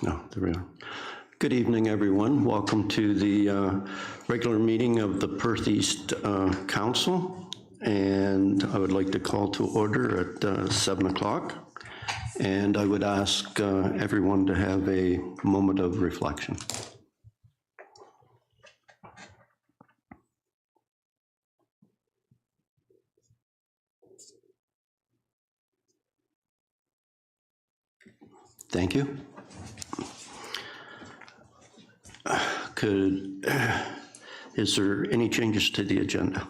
No, there we are. Good evening, everyone. Welcome to the regular meeting of the Perth East Council. And I would like to call to order at 7 o'clock. And I would ask everyone to have a moment of reflection. Thank you. Is there any changes to the agenda?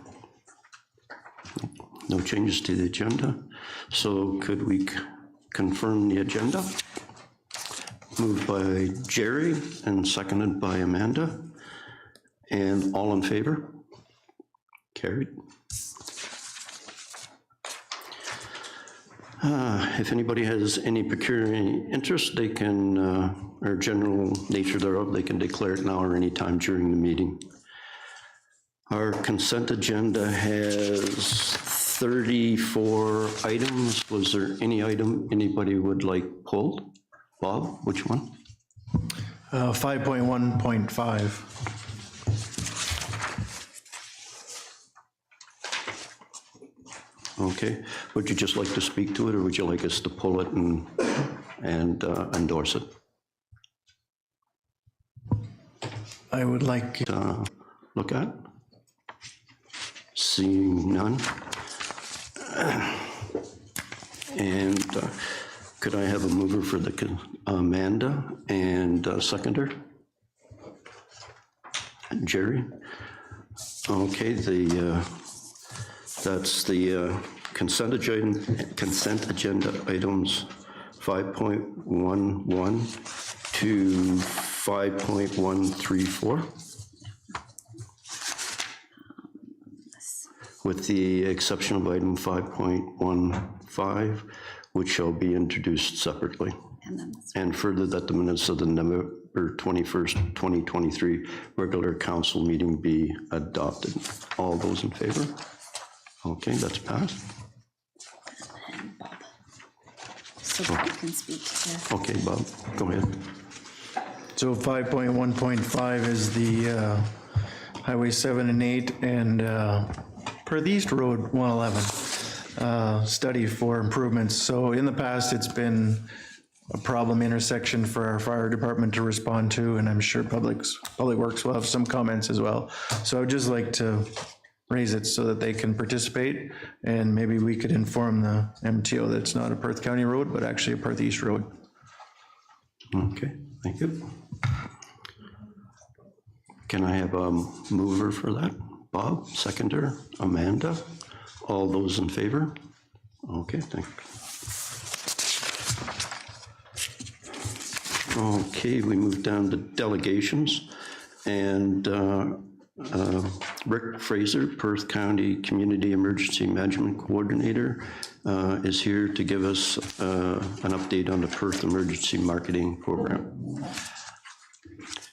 No changes to the agenda. So could we confirm the agenda? Moved by Jerry and seconded by Amanda. And all in favor? Carried. If anybody has any pecuniary interest, they can, or general nature thereof, they can declare it now or any time during the meeting. Our consent agenda has 34 items. Was there any item anybody would like pulled? Bob, which one? 5.1.5. Okay, would you just like to speak to it, or would you like us to pull it and endorse it? I would like Look at. Seeing none. And could I have a mover for the Amanda and seconder? Jerry? Okay, that's the consent agenda items 5.11 to 5.134. With the exception of item 5.15, which shall be introduced separately. And further, that the minutes of the November 21st, 2023 regular council meeting be adopted. All those in favor? Okay, that's passed. And Bob. So Bob can speak to. Okay, Bob, go ahead. So 5.1.5 is the Highway 7 and 8 and Perth East Road 111 study for improvements. So in the past, it's been a problem intersection for our fire department to respond to, and I'm sure Public Works will have some comments as well. So I would just like to raise it so that they can participate, and maybe we could inform the MTO that it's not a Perth County road, but actually a Perth East road. Okay, thank you. Can I have a mover for that? Bob, seconder, Amanda, all those in favor? Okay, thank you. Okay, we move down to delegations, and Rick Fraser, Perth County Community Emergency Management Coordinator, is here to give us an update on the Perth Emergency Marketing Program.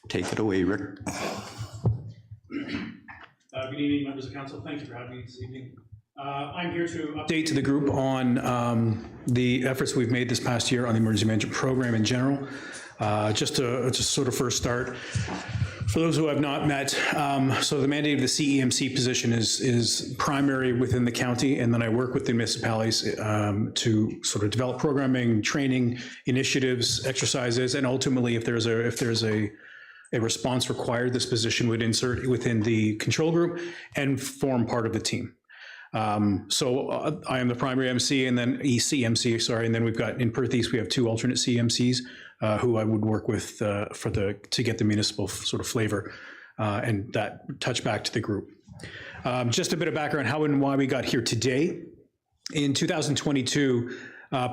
Take it away, Rick. Good evening, members of council. Thank you for having me this evening. I'm here to update to the group on the efforts we've made this past year on the emergency management program in general. Just to sort of first start, for those who have not met, so the mandate of the CEMC position is primary within the county, and then I work with the municipalities to sort of develop programming, training, initiatives, exercises, and ultimately, if there's a response required, this position would insert within the control group and form part of the team. So I am the primary MC and then ECMC, sorry, and then we've got in Perth East, we have two alternate CMCs who I would work with to get the municipal sort of flavor and that touch back to the group. Just a bit of background, how and why we got here today. In 2022,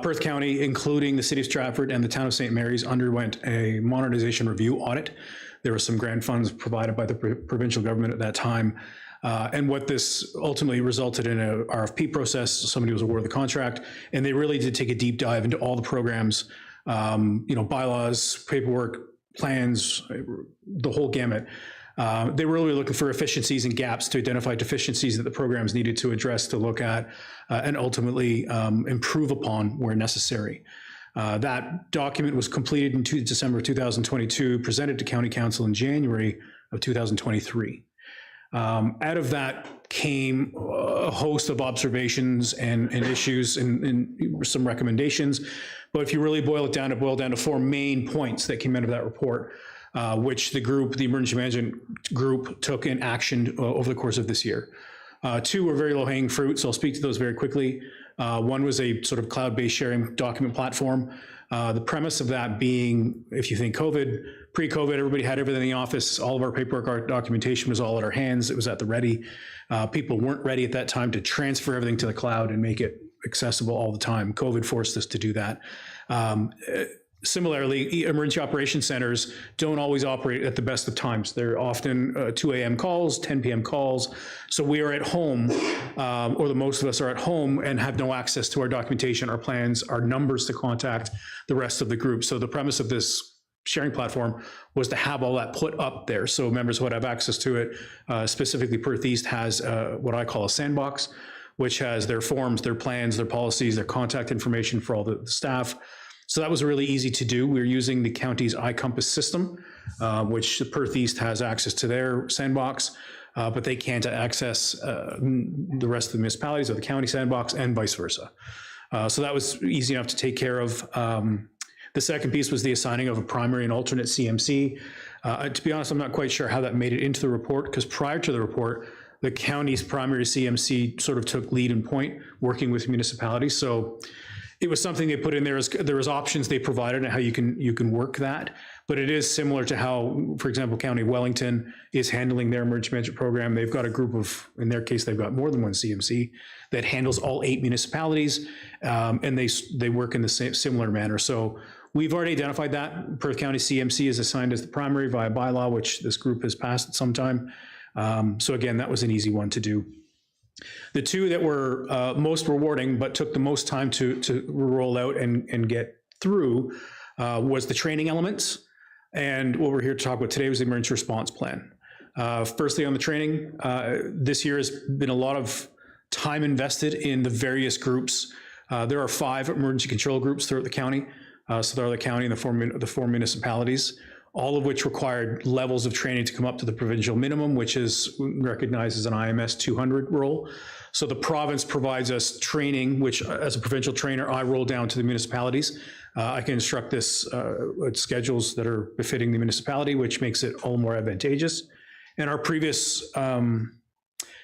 Perth County, including the City of Stratford and the Town of St. Mary's, underwent a modernization review audit. There were some grant funds provided by the provincial government at that time. And what this ultimately resulted in a RFP process, somebody was awarded the contract, and they really did take a deep dive into all the programs, bylaws, paperwork, plans, the whole gamut. They were really looking for efficiencies and gaps to identify deficiencies that the programs needed to address, to look at, and ultimately improve upon where necessary. That document was completed in December of 2022, presented to County Council in January of 2023. Out of that came a host of observations and issues and some recommendations. But if you really boil it down, it boiled down to 4 main points that came out of that report, which the emergency management group took in action over the course of this year. 2 were very low-hanging fruit, so I'll speak to those very quickly. One was a sort of cloud-based sharing document platform. The premise of that being, if you think COVID, pre-COVID, everybody had everything in the office. All of our paperwork, our documentation was all at our hands. It was at the ready. People weren't ready at that time to transfer everything to the cloud and make it accessible all the time. COVID forced us to do that. Similarly, emergency operation centers don't always operate at the best of times. They're often 2 a.m. calls, 10 p.m. calls. So we are at home, or the most of us are at home and have no access to our documentation, our plans, our numbers to contact the rest of the group. So the premise of this sharing platform was to have all that put up there so members would have access to it. Specifically, Perth East has what I call a sandbox, which has their forms, their plans, their policies, their contact information for all the staff. So that was really easy to do. We were using the county's iCompass system, which Perth East has access to their sandbox, but they can't access the rest of the municipalities or the county sandbox and vice versa. So that was easy enough to take care of. The second piece was the assigning of a primary and alternate CMC. To be honest, I'm not quite sure how that made it into the report, because prior to the report, the county's primary CMC sort of took lead and point working with municipalities. So it was something they put in there. There was options they provided and how you can work that. But it is similar to how, for example, County of Wellington is handling their emergency management program. They've got a group of, in their case, they've got more than one CMC that handles all 8 municipalities, and they work in the same similar manner. So we've already identified that. Perth County CMC is assigned as the primary via bylaw, which this group has passed at some time. So again, that was an easy one to do. The 2 that were most rewarding, but took the most time to roll out and get through, was the training elements. And what we're here to talk about today was the emergency response plan. Firstly, on the training, this year has been a lot of time invested in the various groups. There are 5 emergency control groups throughout the county. So there are the county and the 4 municipalities, all of which required levels of training to come up to the provincial minimum, which is recognized as an IMS 200 role. So the province provides us training, which as a provincial trainer, I roll down to the municipalities. I can instruct this at schedules that are befitting the municipality, which makes it all more advantageous. And our previous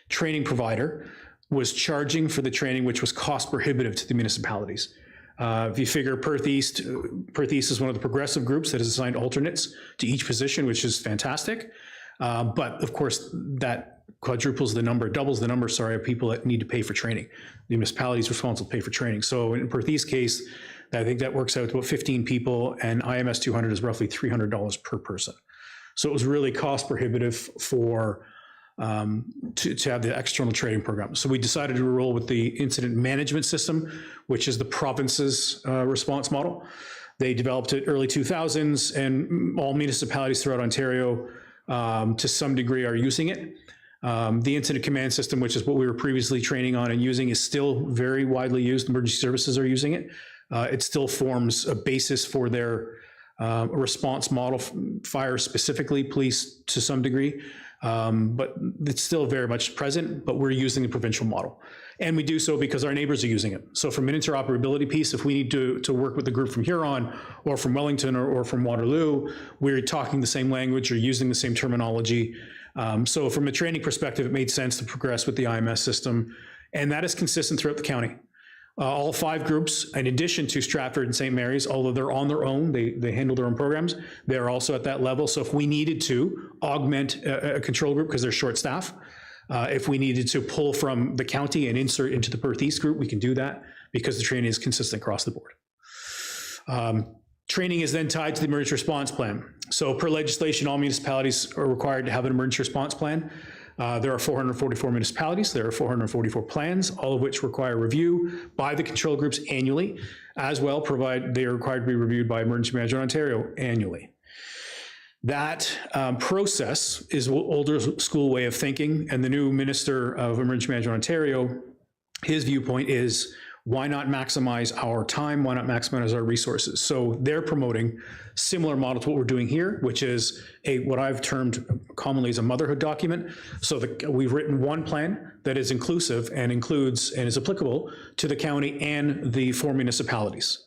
training provider was charging for the training, which was cost prohibitive to the municipalities. If you figure Perth East is one of the progressive groups that has assigned alternates to each position, which is fantastic. But of course, that quadruples the number, doubles the number, of people that need to pay for training. The municipality is responsible to pay for training. So in Perth East's case, I think that works out to about 15 people, and IMS 200 is roughly $300 per person. So it was really cost prohibitive for to have the external training program. So we decided to roll with the incident management system, which is the province's response model. They developed it early 2000s, and all municipalities throughout Ontario to some degree are using it. The incident command system, which is what we were previously training on and using, is still very widely used. Emergency services are using it. It still forms a basis for their response model, fire specifically, police to some degree. But it's still very much present, but we're using the provincial model. And we do so because our neighbors are using it. So from an interoperability piece, if we need to work with the group from Huron or from Wellington or from Waterloo, we're talking the same language or using the same terminology. So from a training perspective, it made sense to progress with the IMS system. And that is consistent throughout the county. All 5 groups, in addition to Stratford and St. Mary's, although they're on their own, they handle their own programs, they're also at that level. So if we needed to augment a control group because they're short staff, if we needed to pull from the county and insert into the Perth East group, we can do that because the training is consistent across the board. Training is then tied to the emergency response plan. So per legislation, all municipalities are required to have an emergency response plan. There are 444 municipalities, there are 444 plans, all of which require review by the control groups annually, as well they are required to be reviewed by Emergency Management Ontario annually. That process is older school way of thinking, and the new Minister of Emergency Management Ontario, his viewpoint is Why not maximize our time? Why not maximize our resources? So they're promoting similar model to what we're doing here, which is what I've termed commonly as a motherhood document. So we've written one plan that is inclusive and includes and is applicable to the county and the 4 municipalities.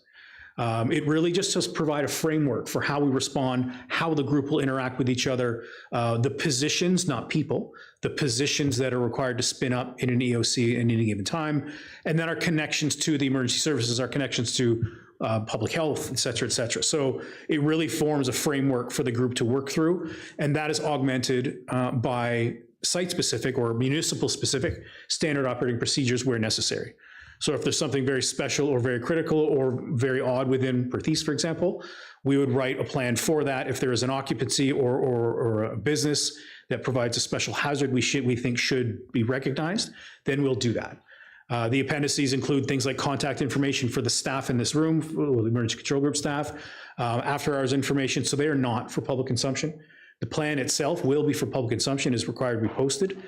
It really just does provide a framework for how we respond, how the group will interact with each other, the positions, not people, the positions that are required to spin up in an EOC at any given time, and then our connections to the emergency services, our connections to public health, et cetera, et cetera. So it really forms a framework for the group to work through, and that is augmented by site-specific or municipal-specific standard operating procedures where necessary. So if there's something very special or very critical or very odd within Perth East, for example, we would write a plan for that. If there is an occupancy or a business that provides a special hazard we think should be recognized, then we'll do that. The appendices include things like contact information for the staff in this room, the emergency control group staff, after hours information, so they are not for public consumption. The plan itself will be for public consumption, is required to be posted.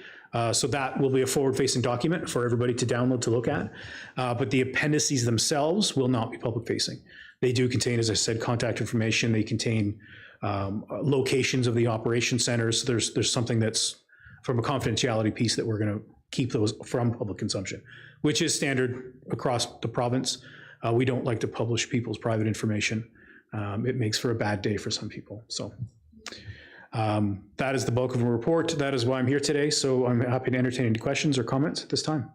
So that will be a forward-facing document for everybody to download to look at. But the appendices themselves will not be public-facing. They do contain, as I said, contact information. They contain locations of the operation centers. There's something that's from a confidentiality piece that we're going to keep those from public consumption, which is standard across the province. We don't like to publish people's private information. It makes for a bad day for some people. So that is the bulk of the report. That is why I'm here today. So I'm happy to entertain any questions or comments at this time.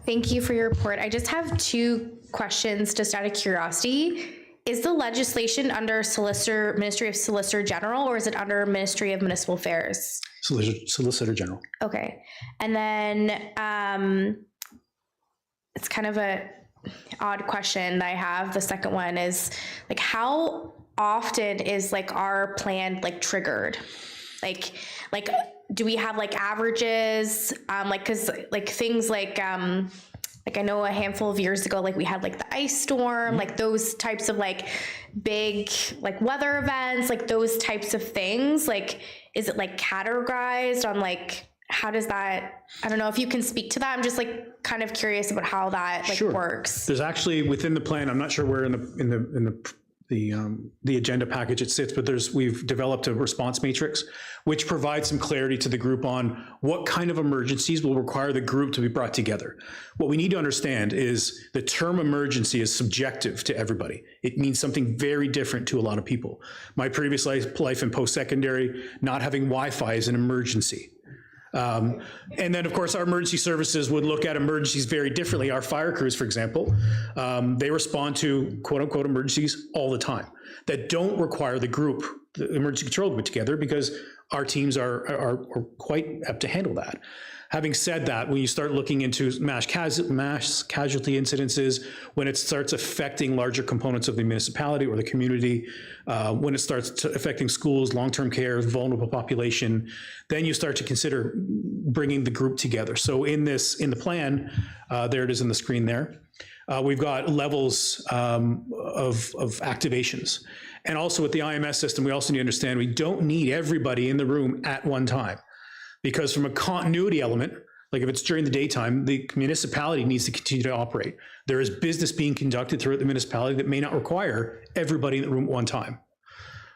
Thank you for your report. I just have 2 questions just out of curiosity. Is the legislation under Ministry of Solicitor General, or is it under Ministry of Municipal Affairs? Solicitor General. Okay. And then it's kind of a odd question that I have. The second one is like, how often is like our plan like triggered? Like do we have like averages? Like, cause like things like I know a handful of years ago, like we had like the ice storm, like those types of like big like weather events, like those types of things. Like, is it like categorized on like, how does that, I don't know if you can speak to that. I'm just like kind of curious about how that like works. There's actually within the plan, I'm not sure where in the agenda package it sits, but we've developed a response matrix, which provides some clarity to the group on what kind of emergencies will require the group to be brought together. What we need to understand is the term emergency is subjective to everybody. It means something very different to a lot of people. My previous life in post-secondary, not having Wi-Fi is an emergency. And then, of course, our emergency services would look at emergencies very differently. Our fire crews, for example, they respond to quote-unquote emergencies all the time that don't require the group, the emergency control group, together, because our teams are quite apt to handle that. Having said that, when you start looking into mass casualty incidences, when it starts affecting larger components of the municipality or the community, when it starts affecting schools, long-term care, vulnerable population, then you start to consider bringing the group together. So in the plan, there it is in the screen there, we've got levels of activations. And also with the IMS system, we also need to understand we don't need everybody in the room at one time. Because from a continuity element, like if it's during the daytime, the municipality needs to continue to operate. There is business being conducted throughout the municipality that may not require everybody in the room at one time.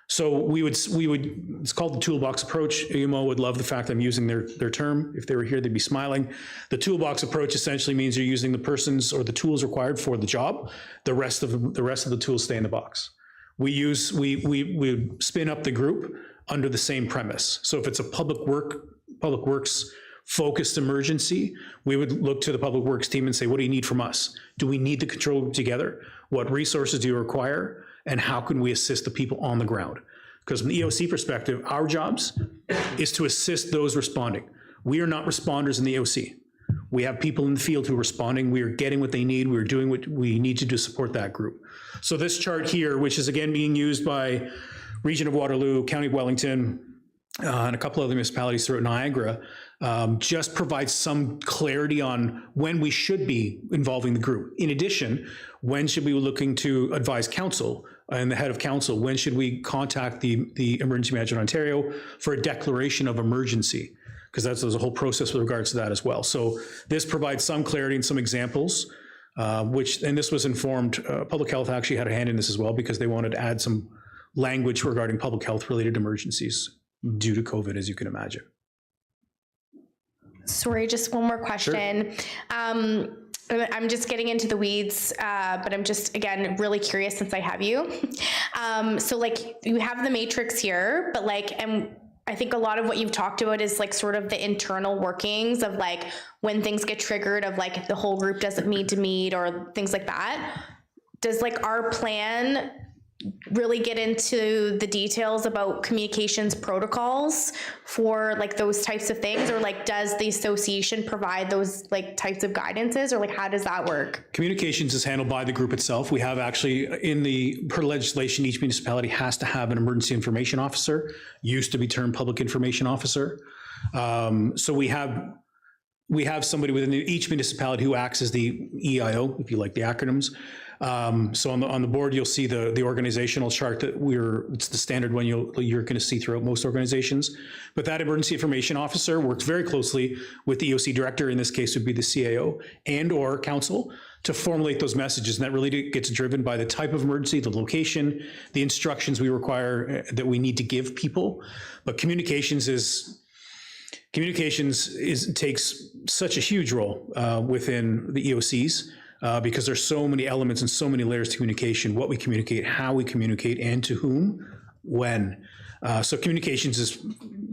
So we would, it's called the toolbox approach. AMO would love the fact I'm using their term. If they were here, they'd be smiling. The toolbox approach essentially means you're using the persons or the tools required for the job. The rest of the tools stay in the box. We spin up the group under the same premise. So if it's a public works focused emergency, we would look to the public works team and say, what do you need from us? Do we need the control group together? What resources do you require? And how can we assist the people on the ground? Because from the EOC perspective, our jobs is to assist those responding. We are not responders in the EOC. We have people in the field who are responding. We are getting what they need. We are doing what we need to do to support that group. So this chart here, which is again being used by Region of Waterloo, County of Wellington, and a couple other municipalities throughout Niagara, just provides some clarity on when we should be involving the group. In addition, when should we be looking to advise council and the head of council? When should we contact the Emergency Management Ontario for a declaration of emergency? because there's a whole process with regards to that as well. So this provides some clarity and some examples, and this was informed, Public Health actually had a hand in this as well, because they wanted to add some language regarding public health related emergencies due to COVID, as you can imagine. Sorry, just one more question. I'm just getting into the weeds, but I'm just, again, really curious since I have you. So like you have the matrix here, but like, and I think a lot of what you've talked about is like sort of the internal workings of like when things get triggered of like the whole group doesn't need to meet or things like that. Does like our plan really get into the details about communications protocols for like those types of things, or like does the association provide those like types of guidances, or like how does that work? Communications is handled by the group itself. We have actually per legislation, each municipality has to have an emergency information officer, used to be termed public information officer. So we have somebody within each municipality who acts as the EIO, if you like the acronyms. So on the board, you'll see the organizational chart that it's the standard one you're going to see throughout most organizations. But that emergency information officer works very closely with the EOC director, in this case would be the CAO and or council, to formulate those messages. And that really gets driven by the type of emergency, the location, the instructions we require that we need to give people. But communications takes such a huge role within the EOCs. Because there's so many elements and so many layers to communication, what we communicate, how we communicate, and to whom, when. So communications is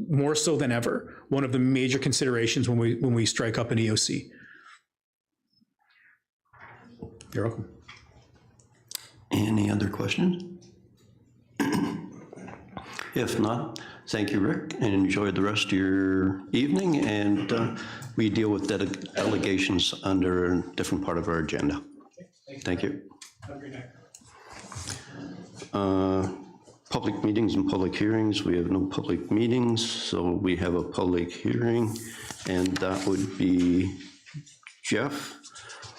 more so than ever one of the major considerations when we strike up an EOC. You're welcome. Any other questions? If not, thank you, Rick, and enjoy the rest of your evening. And we deal with delegations under a different part of our agenda. Thank you. Have a great night. Public meetings and public hearings. We have no public meetings, so we have a public hearing, and that would be Jeff.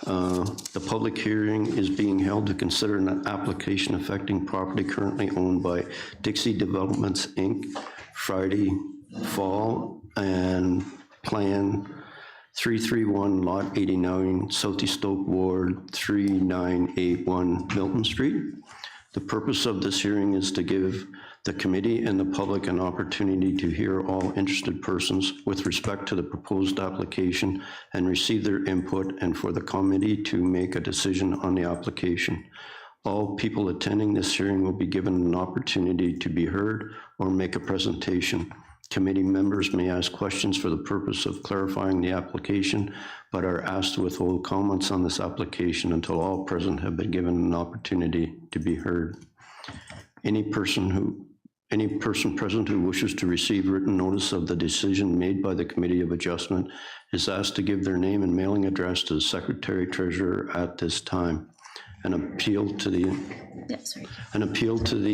The public hearing is being held to consider an application affecting property currently owned by Dixie Developments, Inc., Friday Fall, and Plan 331, Lot 89, Southeast Oak Ward, 3981 Milton Street. The purpose of this hearing is to give the committee and the public an opportunity to hear all interested persons with respect to the proposed application and receive their input, and for the committee to make a decision on the application. All people attending this hearing will be given an opportunity to be heard or make a presentation. Committee members may ask questions for the purpose of clarifying the application, but are asked to withhold comments on this application until all present have been given an opportunity to be heard. Any person present who wishes to receive written notice of the decision made by the Committee of Adjustment is asked to give their name and mailing address to the Secretary Treasurer at this time. An appeal to the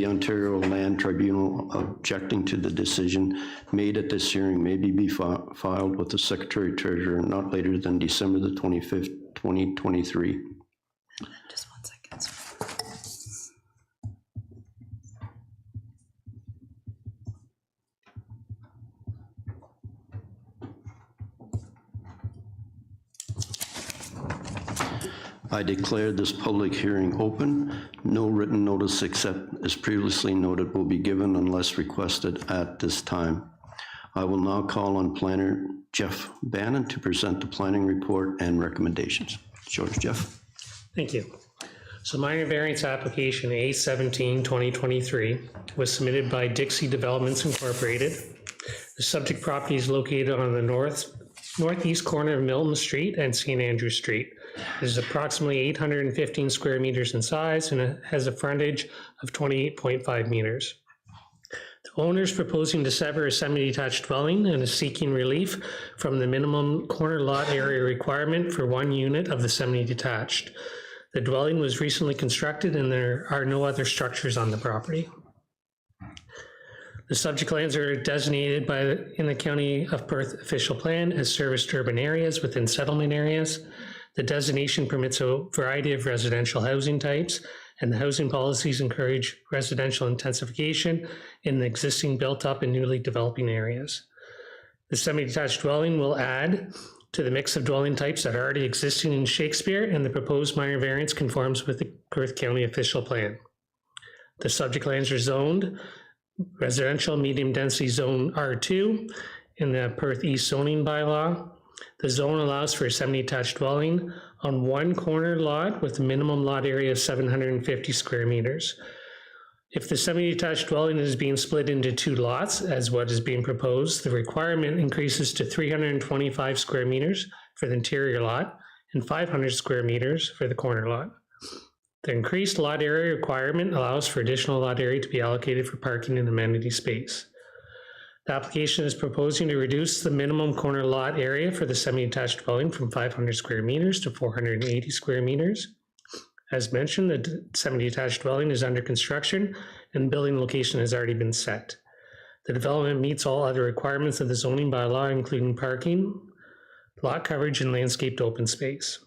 Ontario Land Tribunal objecting to the decision made at this hearing may be filed with the Secretary Treasurer not later than December the 25th, 2023. Just 1 second. I declare this public hearing open. No written notice except as previously noted will be given unless requested at this time. I will now call on Planner Jeff Bannon to present the planning report and recommendations. Jeff. Thank you. So minor variance application A17-2023 was submitted by Dixie Developments Incorporated. The subject property is located on the northeast corner of Milton Street and St. Andrew Street. It is approximately 815 square meters in size and it has a frontage of 28.5 meters. The owner is proposing to sever a semi-detached dwelling and is seeking relief from the minimum corner lot area requirement for one unit of the semi-detached. The dwelling was recently constructed and there are no other structures on the property. The subject lands are designated in the County of Perth official plan as serviced urban areas within settlement areas. The designation permits a variety of residential housing types, and the housing policies encourage residential intensification in the existing built-up and newly developing areas. The semi-detached dwelling will add to the mix of dwelling types that are already existing in Shakespeare, and the proposed minor variance conforms with the Perth County official plan. The subject lands are zoned residential medium density zone R2 in the Perth East zoning bylaw. The zone allows for a semi-detached dwelling on one corner lot with a minimum lot area of 750 square meters. If the semi-detached dwelling is being split into 2 lots, as what is being proposed, the requirement increases to 325 square meters for the interior lot and 500 square meters for the corner lot. The increased lot area requirement allows for additional lot area to be allocated for parking and amenity space. The application is proposing to reduce the minimum corner lot area for the semi-detached dwelling from 500 square meters to 480 square meters. As mentioned, the semi-detached dwelling is under construction and building location has already been set. The development meets all other requirements of the zoning bylaw, including parking, lot coverage, and landscaped open space.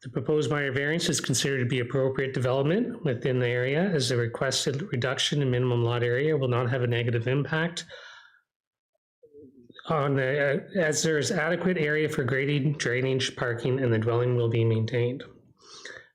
The proposed minor variance is considered to be appropriate development within the area, as the requested reduction in minimum lot area will not have a negative impact on the, as there is adequate area for grading, drainage, parking, and the dwelling will be maintained.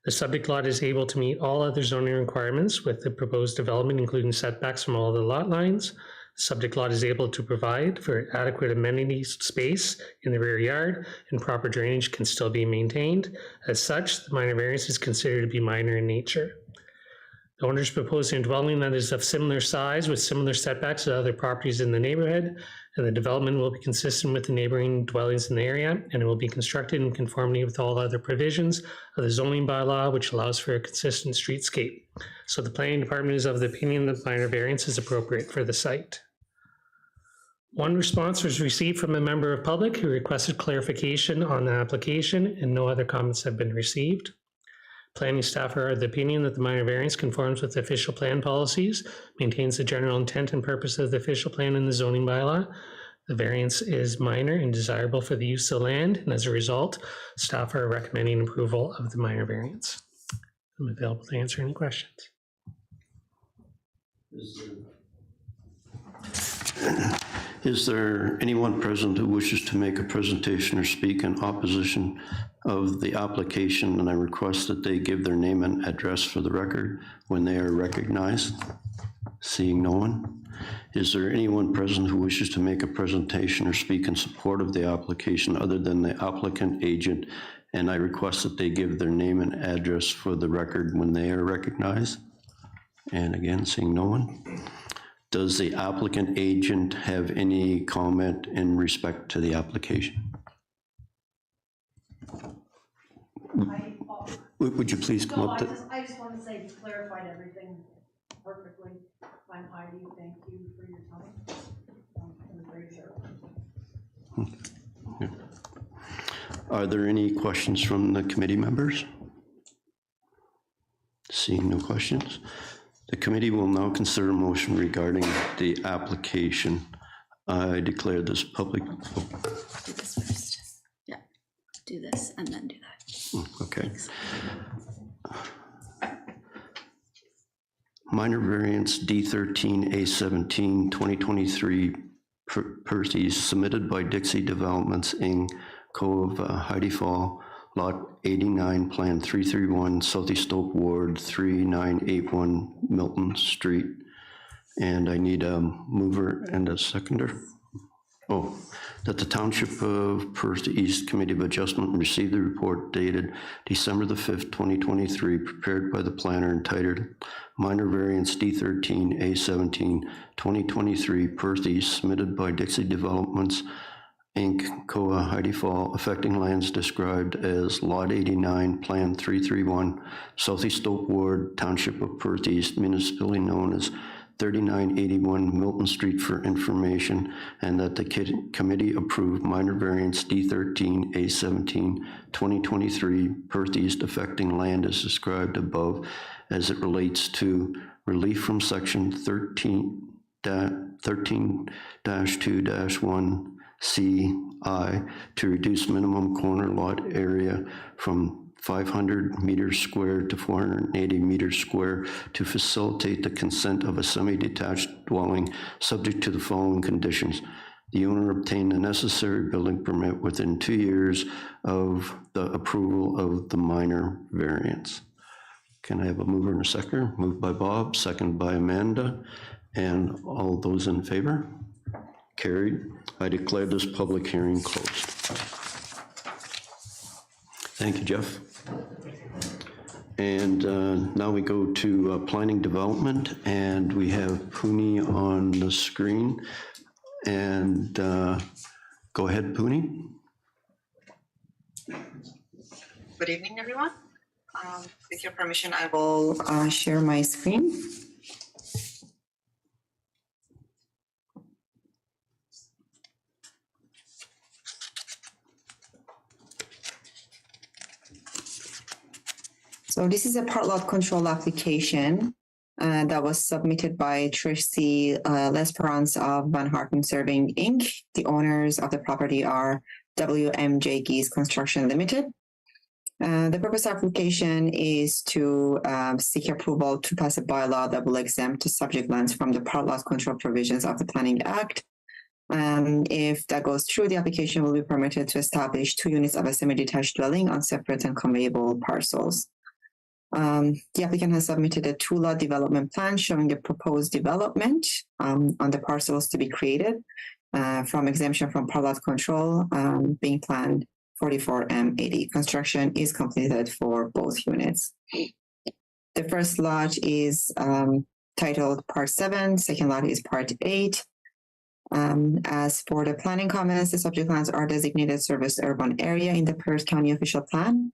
The subject lot is able to meet all other zoning requirements with the proposed development, including setbacks from all the lot lines. The subject lot is able to provide for adequate amenity space in the rear yard, and proper drainage can still be maintained. As such, the minor variance is considered to be minor in nature. The owner is proposing a dwelling that is of similar size with similar setbacks to other properties in the neighborhood, and the development will be consistent with the neighboring dwellings in the area, and it will be constructed in conformity with all other provisions of the zoning bylaw, which allows for a consistent streetscape. So the planning department is of the opinion that minor variance is appropriate for the site. One response was received from a member of public who requested clarification on the application, and no other comments have been received. Planning staff are of the opinion that the minor variance conforms with the official plan policies, maintains the general intent and purpose of the official plan and the zoning bylaw. The variance is minor and desirable for the use of land, and as a result, staff are recommending approval of the minor variance. I'm available to answer any questions. Is there anyone present who wishes to make a presentation or speak in opposition of the application? And I request that they give their name and address for the record when they are recognized. Seeing no one. Is there anyone present who wishes to make a presentation or speak in support of the application other than the applicant agent? And I request that they give their name and address for the record when they are recognized. And again, seeing no one. Does the applicant agent have any comment in respect to the application? Would you please come No, up to? I just want to say you clarified everything perfectly. I'm Heidi, thank you for your time. It was very sure. Are there any questions from the committee members? Seeing no questions. The committee will now consider a motion regarding the application. I declare this public. Do this first. Yeah, do this and then do that. Okay. Minor variance D13A17 2023 Perth East submitted by Dixie Developments Inc. Co. of Heidi Fall, Lot 89, Plan 331, Southeast Stoke Ward, 3981 Milton Street. And I need a mover and a seconder. Oh, that the Township of Perth East Committee of Adjustment received the report dated December the 5th, 2023, prepared by the planner entitled Minor Variance D13A17 2023 Perth East, submitted by Dixie Developments Inc., COA Heidi Fall, affecting lands described as Lot 89, Plan 331, Southeast Stoke Ward, Township of Perth East, municipally known as 3981 Milton Street for information, and that the committee approved minor variance D13A17 2023 Perth East1 land as described above as it relates to relief from section 13-2-1 CI to reduce minimum corner lot area from 500 meters squared to 480 meters square to facilitate the consent of a semi-detached dwelling subject to the following conditions. the owner obtain the necessary building permit within 2 years of the approval of the minor variance. Can I have a mover and a seconder? Moved by Bob, second by Amanda, and all those in favor? Carried. I declare this public hearing closed. Thank you, Jeff. And now we go to planning development, and we have Puni on the screen. And go ahead, Puni. Good evening, everyone. With your permission, I will share my screen. So this is a part lot control application that was submitted by Tracy Lesperance of Van Harten Surveying, Inc. The owners of the property are WMJ Geese Construction Limited. The purpose application is to seek approval to pass a bylaw that will exempt the subject lands from the part lot control provisions of the Planning Act. If that goes through, the application will be permitted to establish 2 units of a semi-detached dwelling on separate and conveyable parcels. The applicant has submitted a 2-lot development plan showing the proposed development on the parcels to be created from exemption from part lot control being planned 44M80. Construction is completed for both units. The first lot is titled Part 7, second lot is Part 8. As for the planning comments, the subject lands are designated service urban area in the Perth County official plan,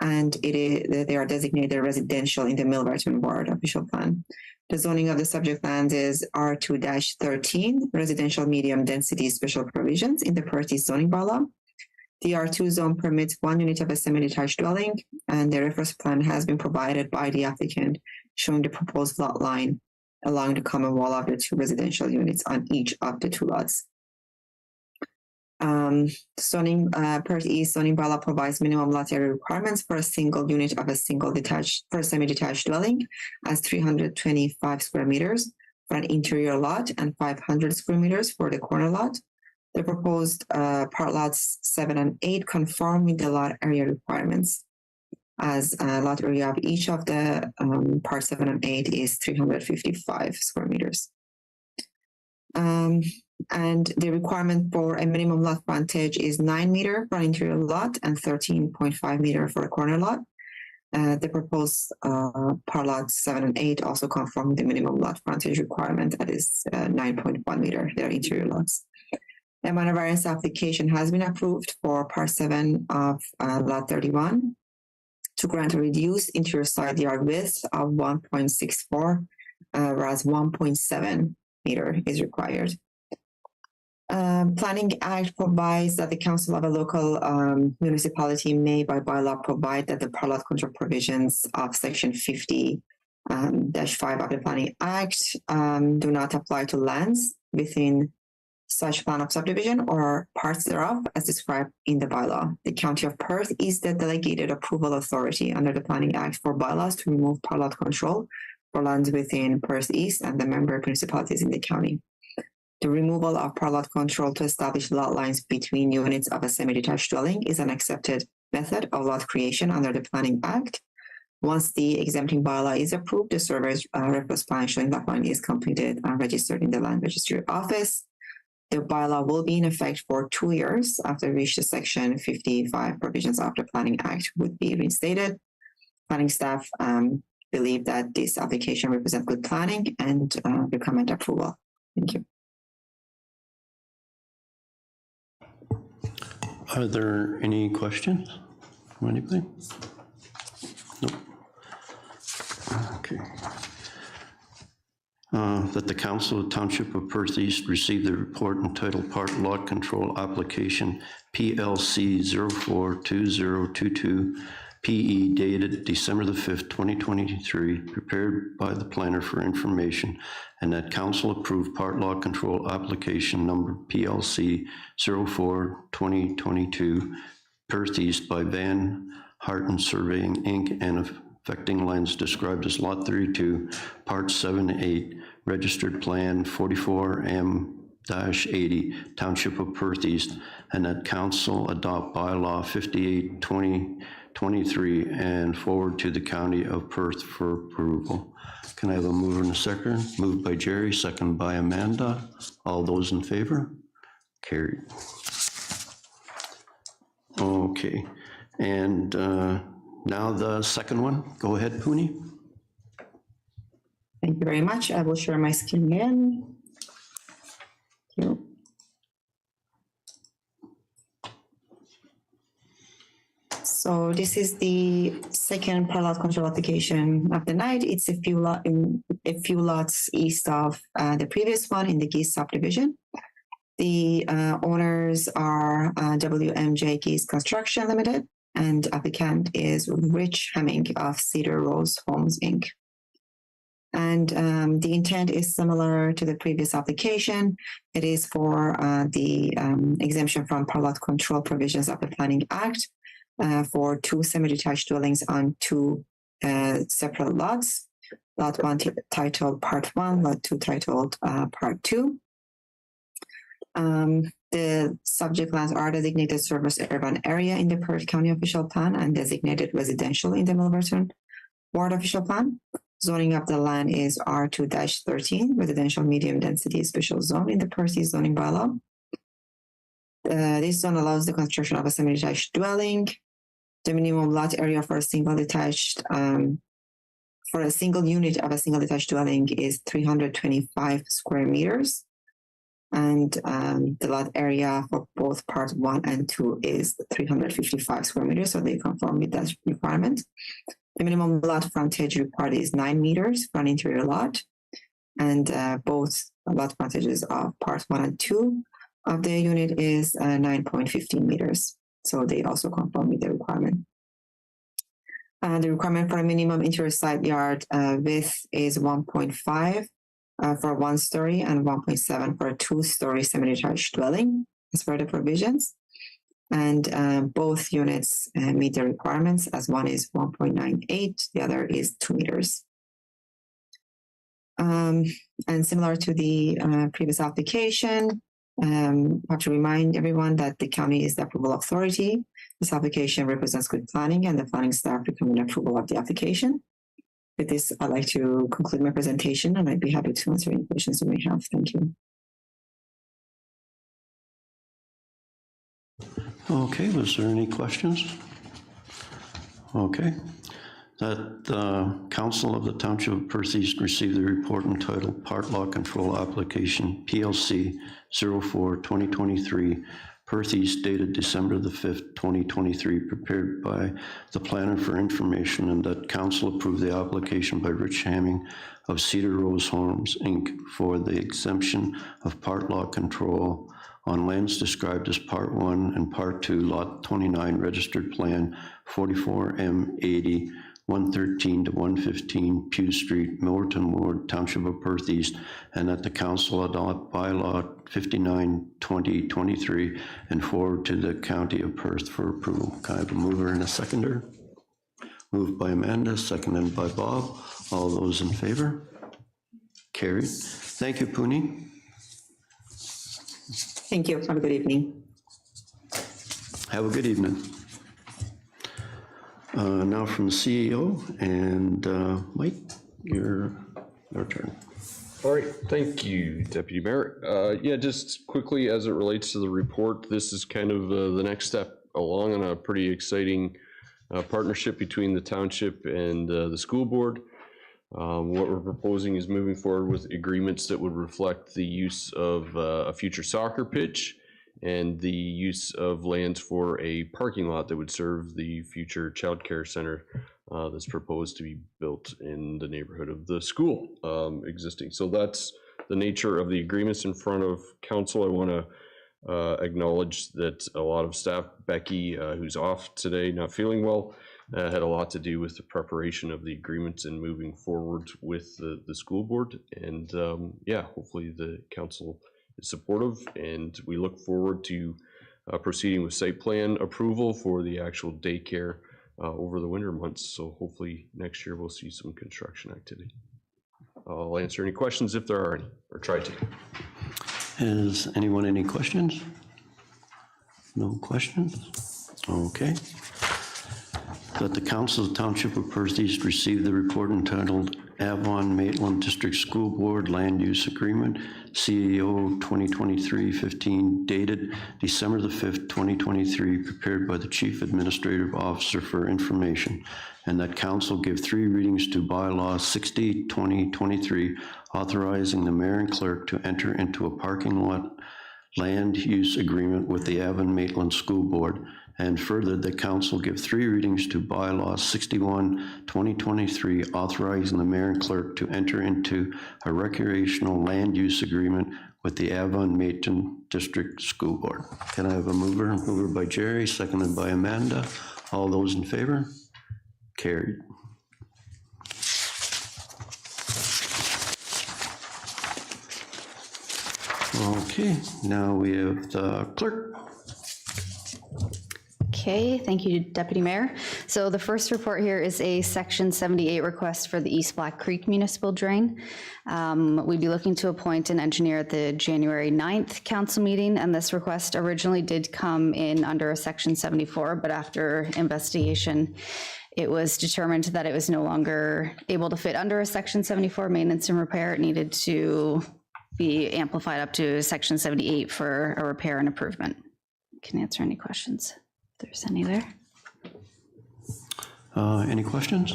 and they are designated residential in the Milverton Ward official plan. The zoning of the subject lands is R2-13, residential medium density special provisions in the Perth East zoning bylaw. The R2 zone permits 1 unit of a semi-detached dwelling, and the reference plan has been provided by the applicant showing the proposed lot line along the common wall of the 2 residential units on each of the 2 lots. Perth East zoning bylaw provides minimum lot area requirements for a single unit of a semi-detached dwelling as 325 square meters for an interior lot and 500 square meters for the corner lot. The proposed part lots 7 and 8 conform with the lot area requirements, as lot area of each of the part 7 and 8 is 355 square meters. And the requirement for a minimum lot frontage is 9 meters for an interior lot and 13.5 meters for a corner lot. The proposed part lots 7 and 8 also conform with the minimum lot frontage requirement, that is 9.1 meters, their interior lots. A minor variance application has been approved for part 7 of lot 31 to grant a reduced interior side yard width of 1.64, whereas 1.7 meter is required. Planning Act provides that the council of a local municipality may by bylaw provide that the part lot control provisions of section 50-5 of the Planning Act do not apply to lands within such plan of subdivision or parts thereof as described in the bylaw. The County of Perth is the delegated approval authority under the Planning Act for bylaws to remove part lot control for lands within Perth East and the member municipalities in the county. The removal of part lot control to establish lot lines between units of a semi-detached dwelling is an accepted method of lot creation under the Planning Act. Once the exempting bylaw is approved, the surveyor's reference plan showing lot line is completed and registered in the Land Registry Office. The bylaw will be in effect for 2 years after which the section 55 provisions of the Planning Act would be reinstated. Planning staff believe that this application represents good planning and recommend approval. Thank you. Are there any questions from anybody? Nope. Okay. That the Council of Township of Perth East receive the report entitled Part Lot Control Application PLC 042022 PE dated December the 5th, 2023, prepared by the planner for information, and that Council approve Part Lot Control Application number PLC 042022 Perth East by Van Harten Surveying, Inc. and affecting lands described as Lot 32, Part 7-8, Registered Plan 44M 58-80, Township of Perth East, and that council adopt bylaw 58-2023 and forward to the County of Perth for approval. Can I have a mover and a second? Moved by Jerry, second by Amanda. All those in favor? Carried. Okay, and now the second one. Go ahead, Puni. Thank you very much. I will share my screen again. Thank you. So this is the second parallel control application of the night. It's a few lots east of the previous one in the Geese subdivision. The owners are WMJ Geese Construction Limited, and applicant is Rich Hemming of Cedar Rose Homes, Inc. And the intent is similar to the previous application. It is for the exemption from parallel control provisions of the Planning Act for 2 semi-detached dwellings on 2 separate lots. Lot 1 titled Part 1, Lot 2 titled Part 2. The subject lands are designated service urban area in the Perth County official plan and designated residential in the Milverton Ward official plan. Zoning of the land is R2-13, residential medium density special zone in the Perth East zoning bylaw. This zone allows the construction of a semi-detached dwelling. The minimum lot area for a single detached for a single unit of a single detached dwelling is 325 square meters. And the lot area for both part 1 and 2 is 355 square meters, so they conform with that requirement. The minimum lot frontage required is 9 meters for an interior lot, and both lot frontages of part 1 and 2 of the unit is 9.15 meters, so they also conform with the requirement. The requirement for a minimum interior side yard width is 1.5 for a 1-story and 1.7 for a 2-story semi-detached dwelling, as per the provisions. And both units meet the requirements, as one is 1.98, the other is 2 meters. And similar to the previous application, I have to remind everyone that the county is the approval authority. This application represents good planning, and the planning staff recommend approval of the application. With this, I'd like to conclude my presentation, and I'd be happy to answer any questions you may have. Thank you. Okay, was there any questions? Okay. That Council of the Township of Perth East received the report entitled Part Law Control Application PLC 04-2023, Perth East, dated December the 5th, 2023, prepared by the planner for information, and that council approved the application by Rich Hemming of Cedar Rose Homes, Inc. for the exemption of part law control on lands described as Part 1 and Part 2, Lot 29, Registered Plan 44M80, 113 to 115 Pew Street, Milverton Ward, Township of Perth East, and that the council adopt bylaw 59-2023 and forward to the County of Perth for approval. Can I have a mover and a seconder? Moved by Amanda, seconded by Bob. All those in favor? Carried. Thank you, Puni. Thank you. Have a good evening. Have a good evening. Now from the CEO, and Mike, your turn. All right, thank you, Deputy Mayor. Yeah, just quickly as it relates to the report, this is kind of the next step along in a pretty exciting partnership between the township and the school board. What we're proposing is moving forward with agreements that would reflect the use of a future soccer pitch and the use of lands for a parking lot that would serve the future childcare center that's proposed to be built in the neighborhood of the school existing. So that's the nature of the agreements in front of council. I want to acknowledge that a lot of staff, Becky, who's off today, not feeling well, had a lot to do with the preparation of the agreements and moving forward with the school board. And yeah, hopefully the council is supportive, and we look forward to proceeding with site plan approval for the actual daycare over the winter months. So hopefully next year we'll see some construction activity. I'll answer any questions if there are any, or try to. Is anyone any questions? No questions? Okay. That the Council of the Township of Perth East received the report entitled Avon Maitland District School Board Land Use Agreement, CEO 2023-15, dated December the 5th, 2023, prepared by the Chief Administrative Officer for information, and that Council give 3 readings to Bylaw 60-2023, authorizing the Mayor and Clerk to enter into a parking lot land use agreement with the Avon Maitland School Board, and further, the council give 3 readings to bylaw 61-2023, authorizing the mayor and clerk to enter into a recreational land use agreement with the Avon Maitland District School Board. Can I have a mover? Mover by Jerry, seconded by Amanda. All those in favor? Carried. Okay, now we have the clerk. Okay, thank you, Deputy Mayor. So the first report here is a Section 78 request for the East Black Creek Municipal Drain. We'd be looking to appoint an engineer at the January 9th council meeting, and this request originally did come in under a Section 74, but after investigation, it was determined that it was no longer able to fit under a Section 74 maintenance and repair. It needed to be amplified up to Section 78 for a repair and improvement. Can answer any questions if there's any there. Any questions?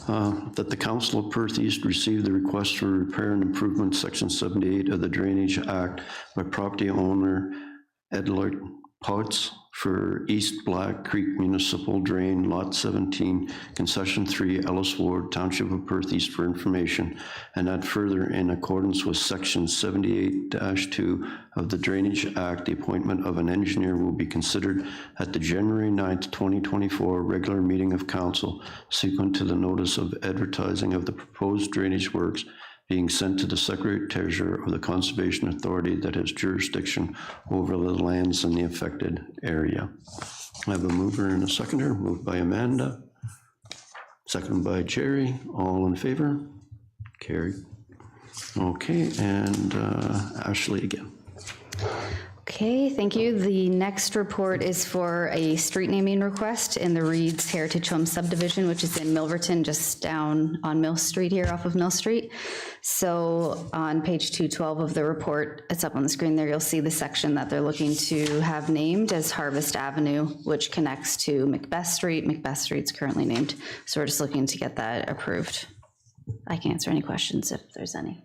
That the Council of Perth East received the request for repair and improvement, Section 78 of the Drainage Act by property owner Edlard Potts for East Black Creek Municipal Drain, Lot 17, Concession 3, Ellis Ward, Township of Perth East for information, and that further, in accordance with Section 78-2 of the Drainage Act, the appointment of an engineer will be considered at the January 9th, 2024 regular meeting of council, sequent to the notice of advertising of the proposed drainage works being sent to the Secretary Treasurer of the Conservation Authority that has jurisdiction over the lands in the affected area. I have a mover and a seconder. Moved by Amanda, seconded by Jerry. All in favor? Carried. Okay, and Ashley again. Okay, thank you. The next report is for a street naming request in the Reed's Heritage Home subdivision, which is in Milverton, just down on Mill Street here off of Mill Street. So on page 212 of the report, it's up on the screen there, you'll see the section that they're looking to have named as Harvest Avenue, which connects to Macbeth Street. Macbeth Street's currently named, so we're just looking to get that approved. I can answer any questions if there's any.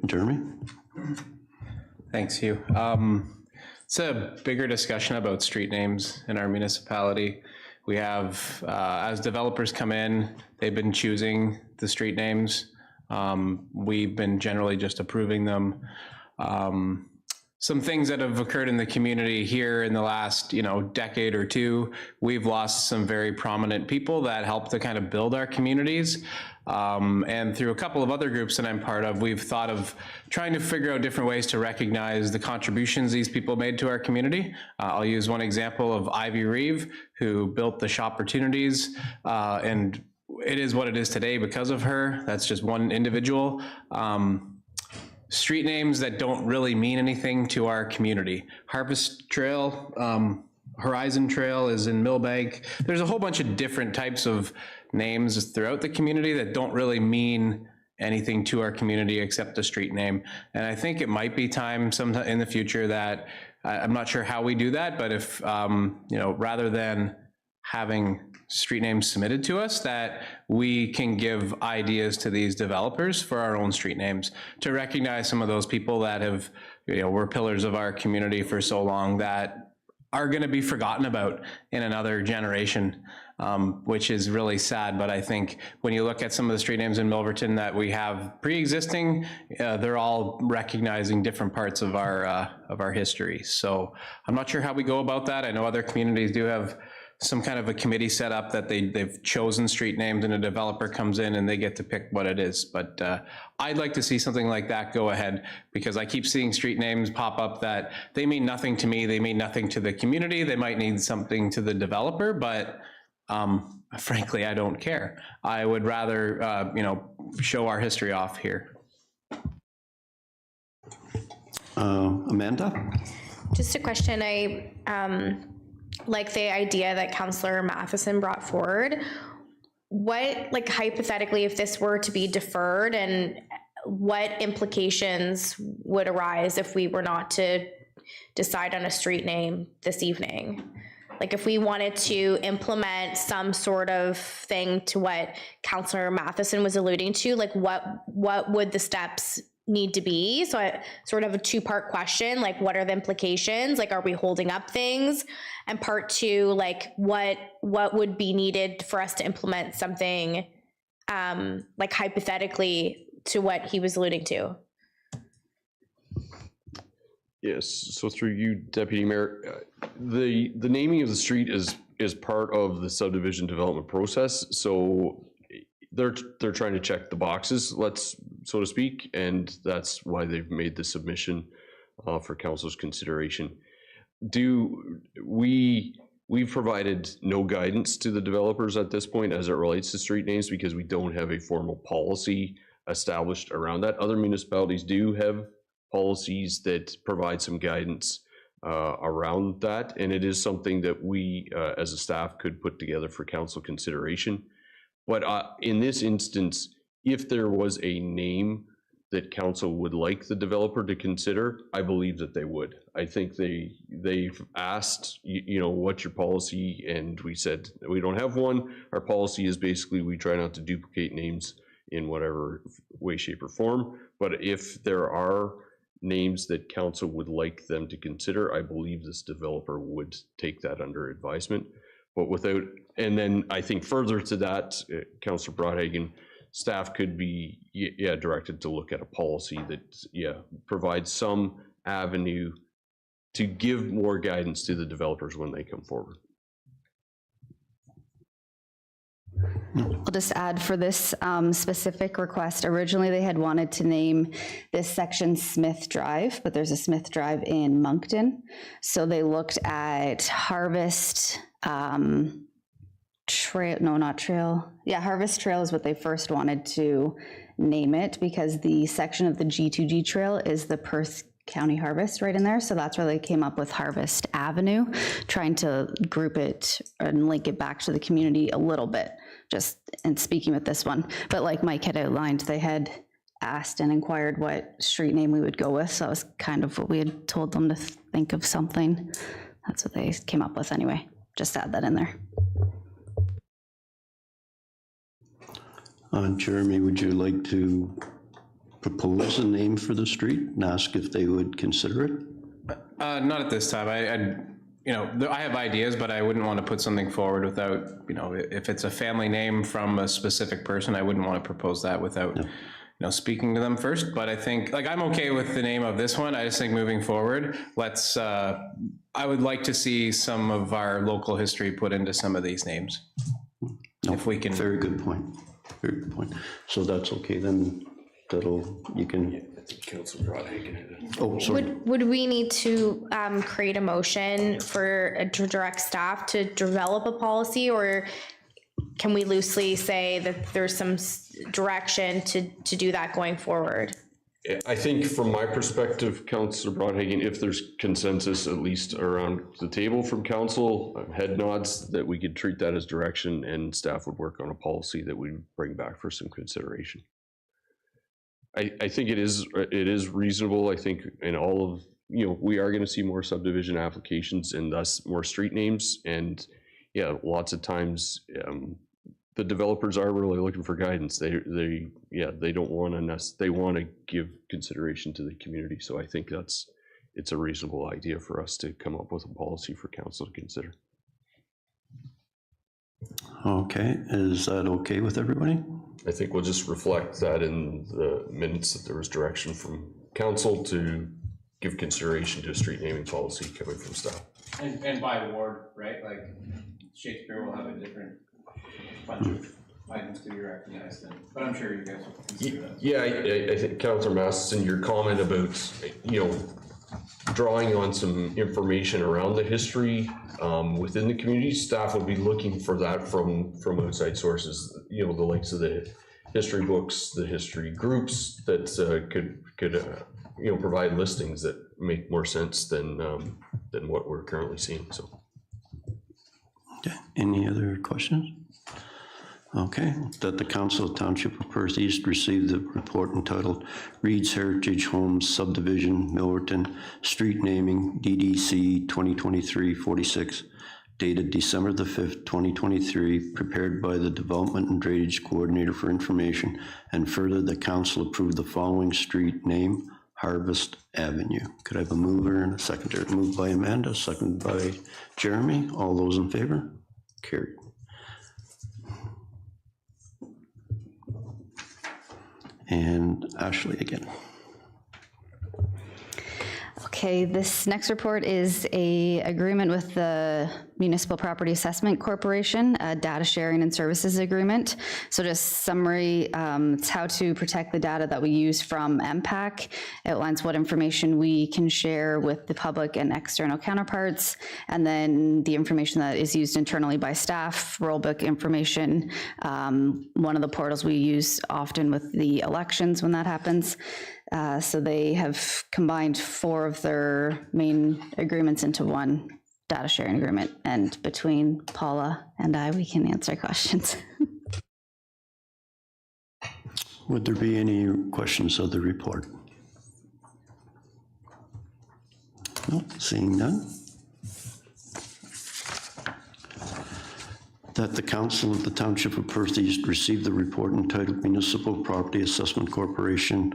Jeremy? Thanks, Hugh. It's a bigger discussion about street names in our municipality. We have, as developers come in, they've been choosing the street names. We've been generally just approving them. Some things that have occurred in the community here in the last, decade or two, we've lost some very prominent people that helped to kind of build our communities. And through a couple of other groups that I'm part of, we've thought of trying to figure out different ways to recognize the contributions these people made to our community. I'll use one example of Ivy Reeve, who built the Shopportunities, and it is what it is today because of her. That's just one individual. Street names that don't really mean anything to our community. Harvest Trail, Horizon Trail is in Millbank. There's a whole bunch of different types of names throughout the community that don't really mean anything to our community except the street name. And I think it might be time sometime in the future that, I'm not sure how we do that, but if, rather than having street names submitted to us, that we can give ideas to these developers for our own street names to recognize some of those people that have, were pillars of our community for so long that are going to be forgotten about in another generation, which is really sad. But I think when you look at some of the street names in Milverton that we have pre-existing, they're all recognizing different parts of our history. So I'm not sure how we go about that. I know other communities do have some kind of a committee set up that they've chosen street names and a developer comes in and they get to pick what it is. But I'd like to see something like that go ahead, because I keep seeing street names pop up that they mean nothing to me. They mean nothing to the community. They might mean something to the developer, but I frankly, I don't care. I would rather, show our history off here. Amanda? Just a question, I like the idea that Councillor Matheson brought forward. What, like hypothetically, if this were to be deferred, and what implications would arise if we were not to decide on a street name this evening? Like if we wanted to implement some sort of thing to what Councillor Matheson was alluding to, like what would the steps need to be? So I sort of a two-part question, like what are the implications? Like, are we holding up things? And part two, like what would be needed for us to implement something like hypothetically to what he was alluding to? Yes, so through you, Deputy Mayor, the naming of the street is part of the subdivision development process. So they're trying to check the boxes, so to speak, and that's why they've made the submission for council's consideration. We've provided no guidance to the developers at this point as it relates to street names, because we don't have a formal policy established around that. Other municipalities do have policies that provide some guidance around that, and it is something that we as a staff could put together for council consideration. But in this instance, if there was a name that council would like the developer to consider, I believe that they would. I think they've asked, what's your policy? And we said, we don't have one. Our policy is basically we try not to duplicate names in whatever way, shape, or form. But if there are names that council would like them to consider, I believe this developer would take that under advisement. But without, and then I think further to that, Councillor Broadhagen, staff could be directed to look at a policy that provides some avenue to give more guidance to the developers when they come forward. I'll just add for this specific request, originally they had wanted to name this section Smith Drive, but there's a Smith Drive in Moncton. So they looked at Harvest Trail, no, not Trail. Yeah, Harvest Trail is what they first wanted to name it, because the section of the G2G Trail is the Perth County Harvest right in there. So that's where they came up with Harvest Avenue, trying to group it and link it back to the community a little bit, just in speaking with this one. But like Mike had outlined, they had asked and inquired what street name we would go with. So that was kind of what we had told them to think of something. That's what they came up with anyway. Just add that in there. Jeremy, would you like to propose a name for the street and ask if they would consider it? Not at this time. I have ideas, but I wouldn't want to put something forward without, if it's a family name from a specific person, I wouldn't want to propose that without, speaking to them first. But I think, I'm okay with the name of this one. I just think moving forward, I would like to see some of our local history put into some of these names. No, if we can. Very good point. Very good point. So that's okay, then you can. Councillor Broadhagen. Oh, sorry. Would we need to create a motion to direct staff to develop a policy, or can we loosely say that there's some direction to do that going forward? I think from my perspective, Councillor Broadhagen, if there's consensus, at least around the table from council, head nods, that we could treat that as direction, and staff would work on a policy that we bring back for some consideration. I think it is reasonable. I think in all of, we are going to see more subdivision applications and thus more street names. And lots of times the developers are really looking for guidance. They don't want to, they want to give consideration to the community. So I think it's a reasonable idea for us to come up with a policy for council to consider. Okay, is that okay with everybody? I think we'll just reflect that in the minutes that there was direction from council to give consideration to a street naming policy coming from staff. And by ward, right? Like Shakespeare will have a different bunch of items to be recognized in, but I'm sure you guys will consider that. Yeah, I think Councillor Matheson, your comment about, drawing on some information around the history within the community. Staff would be looking for that from outside sources, you know, the likes of the history books, the history groups that could you know, provide listings that make more sense than what we're currently seeing. So, Okay, any other questions? Okay, that the Council of Township of Perth East received the report entitled Reed's Heritage Homes Subdivision, Millerton, Street Naming, DDC 2023-46, dated December the 5th, 2023, prepared by the Development and Drainage Coordinator for information, and further, the council approved the following street name, Harvest Avenue. Could I have a mover and a seconder? Moved by Amanda, seconded by Jeremy. All those in favor? Carried. And Ashley again. Okay, this next report is a agreement with the Municipal Property Assessment Corporation, a data sharing and services agreement. So just summary, it's how to protect the data that we use from MPAC. It outlines what information we can share with the public and external counterparts, and then the information that is used internally by staff, rollbook information, one of the portals we use often with the elections when that happens. So they have combined 4 of their main agreements into one data sharing agreement, and between Paula and I, we can answer questions. Would there be any questions of the report? No, seeing none. That the Council of the Township of Perth East received the report entitled Municipal Property Assessment Corporation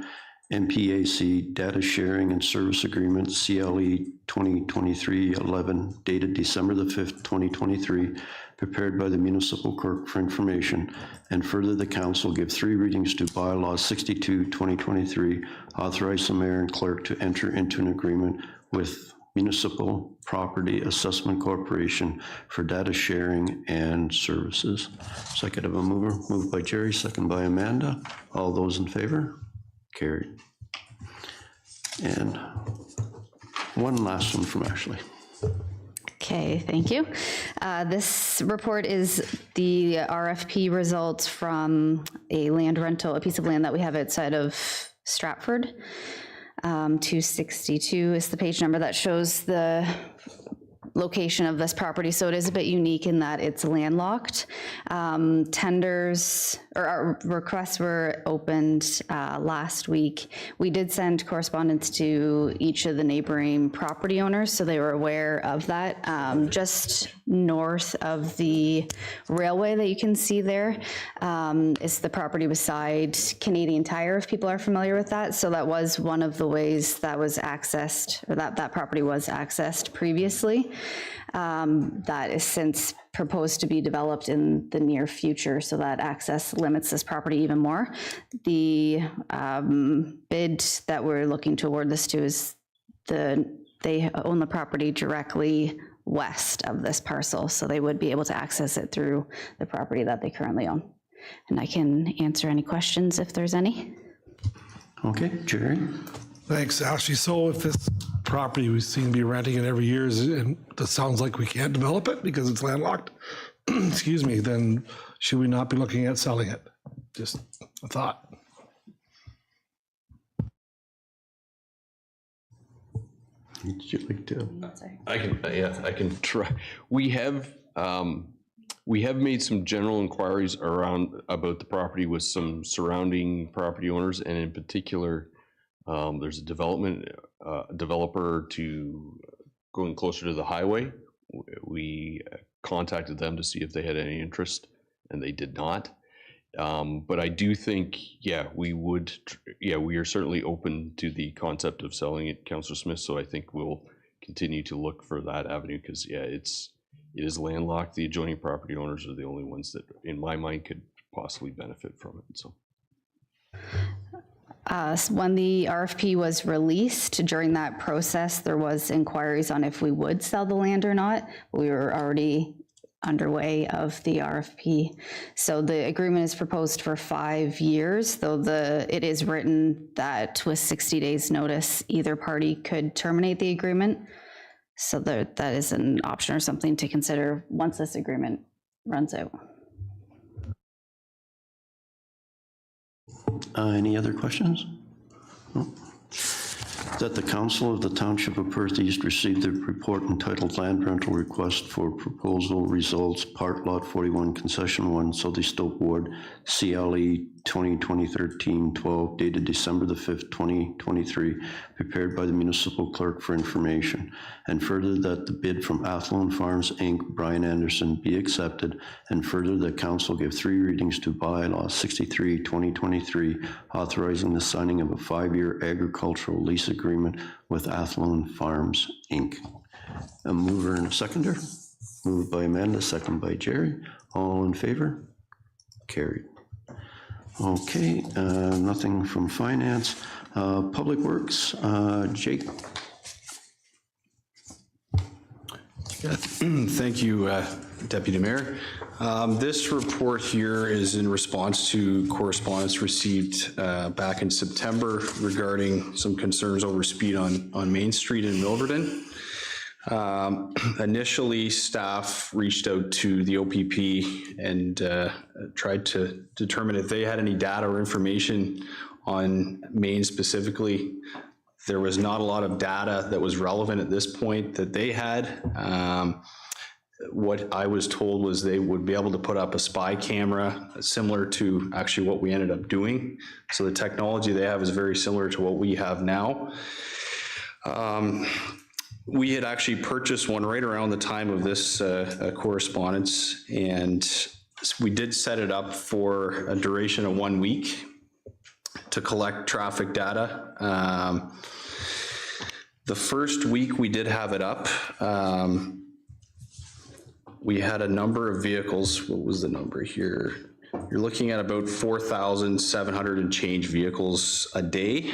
MPAC Data Sharing and Service Agreement, CLE 2023-11, dated December the 5th, 2023, prepared by the Municipal Clerk for information, and further the council give 3 readings to bylaw 62, 2023, authorize the mayor and clerk to enter into an agreement with Municipal Property Assessment Corporation for data sharing and services. Second of a mover, moved by Jerry, second by Amanda. All those in favor? Carried. And one last one from Ashley. Okay, thank you. This report is the RFP results from a land rental, a piece of land that we have outside of Stratford. 262 is the page number that shows the location of this property, so it is a bit unique in that it's landlocked. Tenders or our requests were opened last week. We did send correspondence to each of the neighboring property owners, so they were aware of that. Just north of the railway that you can see there is the property beside Canadian Tire, if people are familiar with that. So that was one of the ways that was accessed, or that property was accessed previously. That is since proposed to be developed in the near future, so that access limits this property even more. The bid that we're looking to award this to is they own the property directly west of this parcel, so they would be able to access it through the property that they currently own. And I can answer any questions if there's any. Okay, Jerry? Thanks, Ashley. So if this property we seem to be renting it every year, and that sounds like we can't develop it because it's landlocked, excuse me, then should we not be looking at selling it? Just a thought. Would you like to? I can try. We have made some general inquiries about the property with some surrounding property owners, and in particular, there's a developer going closer to the highway. We contacted them to see if they had any interest, and they did not. But I do think, we are certainly open to the concept of selling it, Councillor Smith. So I think we'll continue to look for that avenue because, it is landlocked. The adjoining property owners are the only ones that, in my mind, could possibly benefit from it. So. When the RFP was released, during that process, there was inquiries on if we would sell the land or not. We were already underway of the RFP. So the agreement is proposed for 5 years, though it is written that with 60 days notice, either party could terminate the agreement. So that is an option or something to consider once this agreement runs out. Any other questions? No? That the Council of the Township of Perth East received the report entitled Land Rental Request for Proposal Results, Part Lot 41, Concession 1, Southey Stope Ward, CLE 2020-13-12, dated December the 5th, 2023, prepared by the municipal clerk for information. And further, that the bid from Athlone Farms, Inc., Brian Anderson, be accepted. And further, that council give 3 readings to bylaw 63, 2023, authorizing the signing of a 5-year agricultural lease agreement with Athlone Farms, Inc. A mover and a seconder. Moved by Amanda, second by Jerry. All in favor? Carried. Okay, nothing from finance. Public Works, Jake. Thank you, Deputy Mayor. This report here is in response to correspondence received back in September regarding some concerns over speed on Main Street in Milverton. Initially, staff reached out to the OPP and tried to determine if they had any data or information on Main specifically. There was not a lot of data that was relevant at this point that they had. What I was told was they would be able to put up a spy camera similar to actually what we ended up doing. So the technology they have is very similar to what we have now. We had actually purchased one right around the time of this correspondence, and we did set it up for a duration of 1 week to collect traffic data. The first week we did have it up. We had a number of vehicles. What was the number here? You're looking at about 4,700 and change vehicles a day.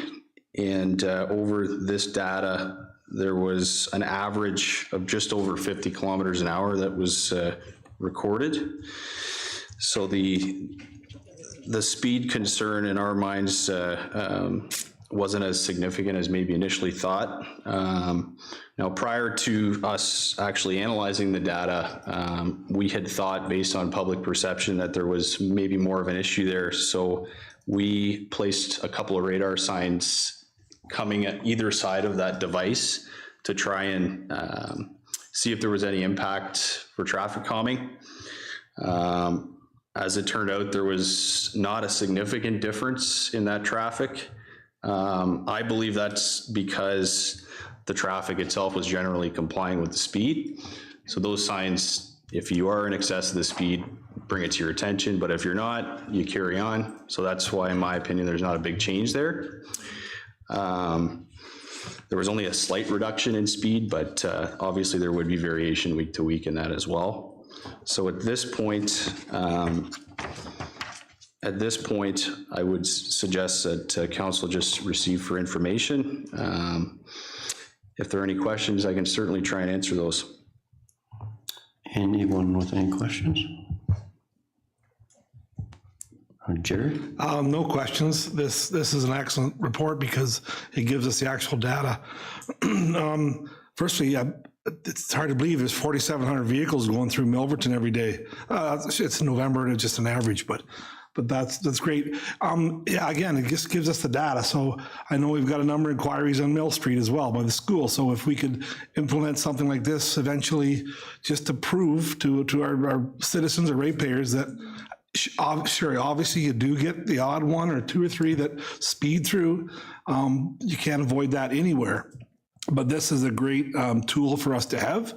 And over this data, there was an average of just over 50 kilometers an hour that was recorded. So the speed concern in our minds wasn't as significant as maybe initially thought. Now, prior to us actually analyzing the data, we had thought based on public perception that there was maybe more of an issue there. So we placed a couple of radar signs coming at either side of that device to try and see if there was any impact for traffic calming. As it turned out, there was not a significant difference in that traffic. I believe that's because the traffic itself was generally complying with the speed. So those signs, if you are in excess of the speed, bring it to your attention, but if you're not, you carry on. So that's why, in my opinion, there's not a big change there. There was only a slight reduction in speed, but obviously there would be variation week to week in that as well. So at this point, I would suggest that council just receive for information. If there are any questions, I can certainly try and answer those. Anyone with any questions? Jerry? No questions. This is an excellent report because it gives us the actual data. Firstly, it's hard to believe there's 4,700 vehicles going through Milverton every day. It's November and it's just an average, but that's great. Yeah, again, it just gives us the data. So I know we've got a number of inquiries on Mill Street as well by the school. So if we could implement something like this eventually, just to prove to our citizens or ratepayers that sure, obviously you do get the odd one or two or three that speed through. You can't avoid that anywhere. But this is a great tool for us to have,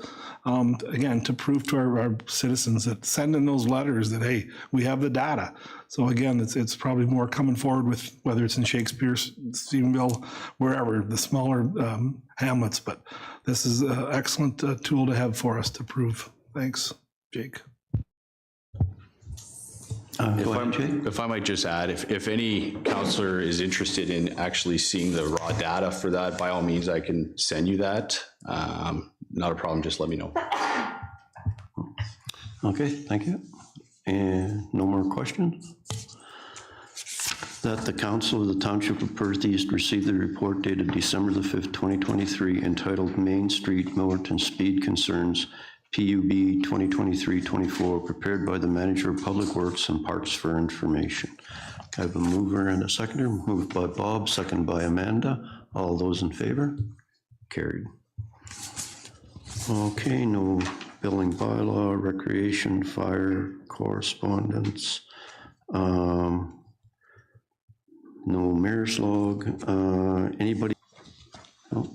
again, to prove to our citizens that send in those letters that, hey, we have the data. So again, it's probably more coming forward with whether it's in Shakespeare, Stephenville, wherever, the smaller hamlets. But this is an excellent tool to have for us to prove. Thanks, Jake. If I might just add, if any counselor is interested in actually seeing the raw data for that, by all means, I can send you that. Not a problem, just let me know. Okay, thank you. And no more questions? That the Council of the Township of Perth East received the report dated December the 5th, 2023, entitled Main Street Millerton Speed Concerns, PUB 2023-24, prepared by the Manager of Public Works and Parks for information. I have a mover and a seconder. Moved by Bob, second by Amanda. All those in favor? Carried. Okay, no building bylaw, recreation, fire, correspondence. No mayor's log. Anybody? No?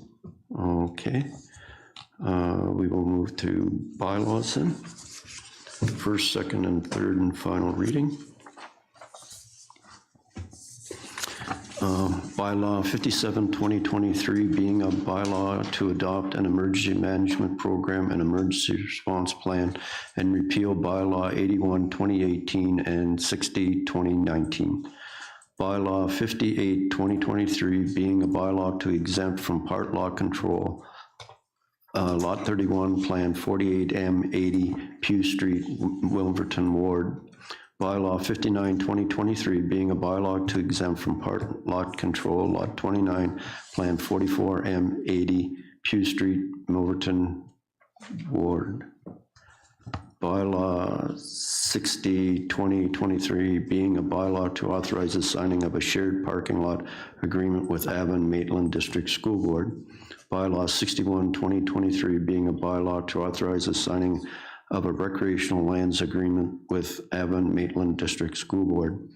Okay. We will move to bylaws then. First, second, and third and final reading. Bylaw 57-2023 being a bylaw to adopt an emergency management program and emergency response plan and repeal bylaw 81-2018 and 60-2019. Bylaw 58-2023 being a bylaw to exempt from part lot control Lot 31, Plan 48M80, Pew Street, Wilverton Ward. Bylaw 59-2023 being a bylaw to exempt from part lot control Lot 29, Plan 44M80, Pew Street, Wilverton Ward. Bylaw 60-2023 being a bylaw to authorize the signing of a shared parking lot agreement with Avon Maitland District School Board. Bylaw 61-2023 being a bylaw to authorize the signing of a recreational lands agreement with Avon Maitland District School Board.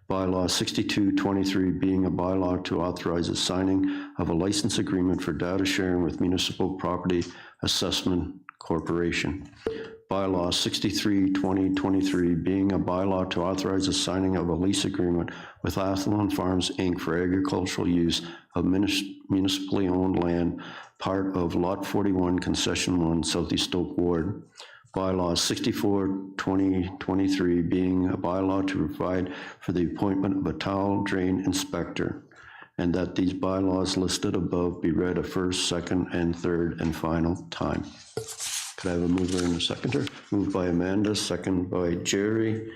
Bylaw 62-23 being a bylaw to authorize the signing of a license agreement for data sharing with Municipal Property Assessment Corporation. Bylaw 63-2023 being a bylaw to authorize the signing of a lease agreement with Athlon Farms, Inc. for agricultural use of municipally owned land, part of Lot 41, Concession 1, Southeast Stoke Ward. Bylaw 64-2023 being a bylaw to provide for the appointment of a tile drain inspector, and that these bylaws listed above be read a first, second, and third and final time. Could I have a mover and a seconder? Moved by Amanda, second by Jerry.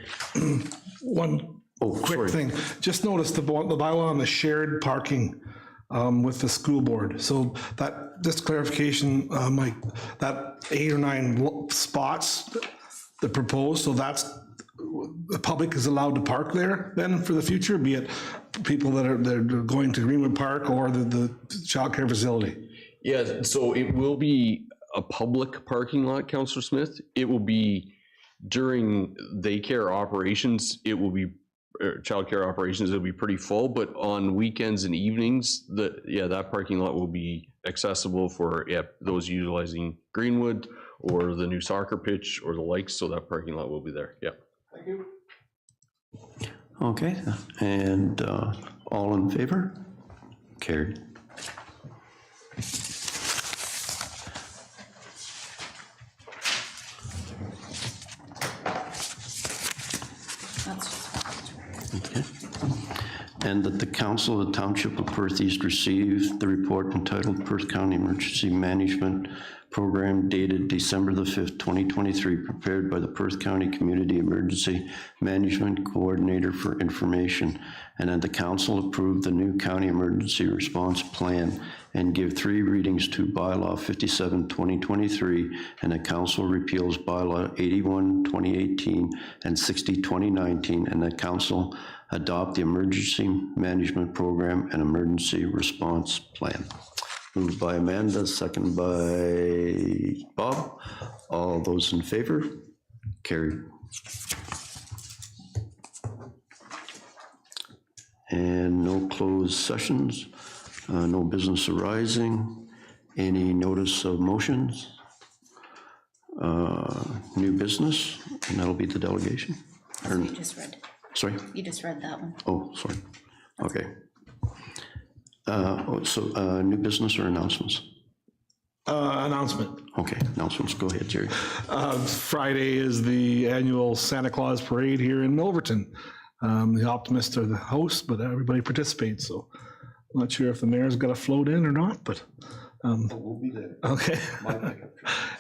One quick thing, just noticed the bylaw on the shared parking with the school board. So that, just clarification, Mike, that 8 or 9 spots that proposed, so that's, the public is allowed to park there then for the future, be it people that are going to Greenwood Park or the childcare facility? Yeah, so it will be a public parking lot, Councillor Smith. It will be during daycare operations, it will be childcare operations, it'll be pretty full, but on weekends and evenings, that parking lot will be accessible for those utilizing Greenwood or the new soccer pitch or the likes, so that parking lot will be there, yeah. Thank you. Okay, and all in favor? Carried. Okay. And that the Council of the Township of Perth East received the report entitled Perth County Emergency Management Program dated December the 5th, 2023, prepared by the Perth County Community Emergency Management Coordinator for information, and that the Council approved the new County Emergency Response Plan and give 3 readings to Bylaw 57-2023, and the Council repeals Bylaw 81-2018 and 60-2019, and the Council adopt the Emergency Management Program and Emergency Response Plan. Moved by Amanda, second by Bob. All those in favor? Carried. And no closed sessions, no business arising. Any notice of motions? New business, and that'll be the delegation. You just read. Sorry? You just read that one. Oh, sorry. Okay. New business or announcements? Announcement. Okay, announcements. Go ahead, Jerry. Friday is the annual Santa Claus Parade here in Milverton. The Optimists are the hosts, but everybody participates, so I'm not sure if the mayor's got a float in or not, but We'll be there. Okay.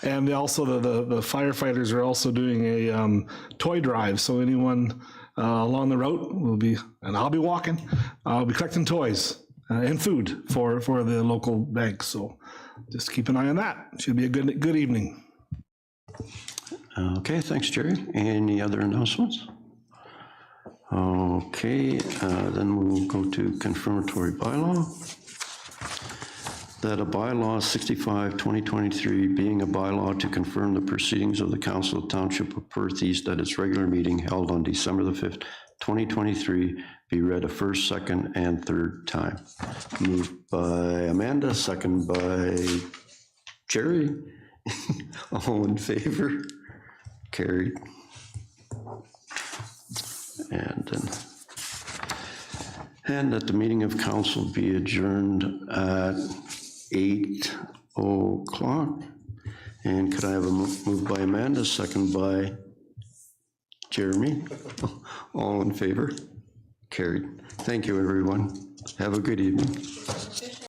And also the firefighters are also doing a toy drive, so anyone along the route will be, and I'll be walking, I'll be collecting toys and food for the local banks, so just keep an eye on that. Should be a good evening. Okay, thanks, Jerry. Any other announcements? Okay, then we'll go to confirmatory bylaw. That a bylaw 65/2023 being a bylaw to confirm the proceedings of the Council of Township of Perth East at its regular meeting held on December the 5th, 2023, be read a first, second, and third time. Moved by Amanda, second by Jerry. All in favor? Carried. And that the meeting of council be adjourned at 8:00. And could I have a move by Amanda, second by Jeremy? All in favor? Carried. Thank you, everyone. Have a good evening.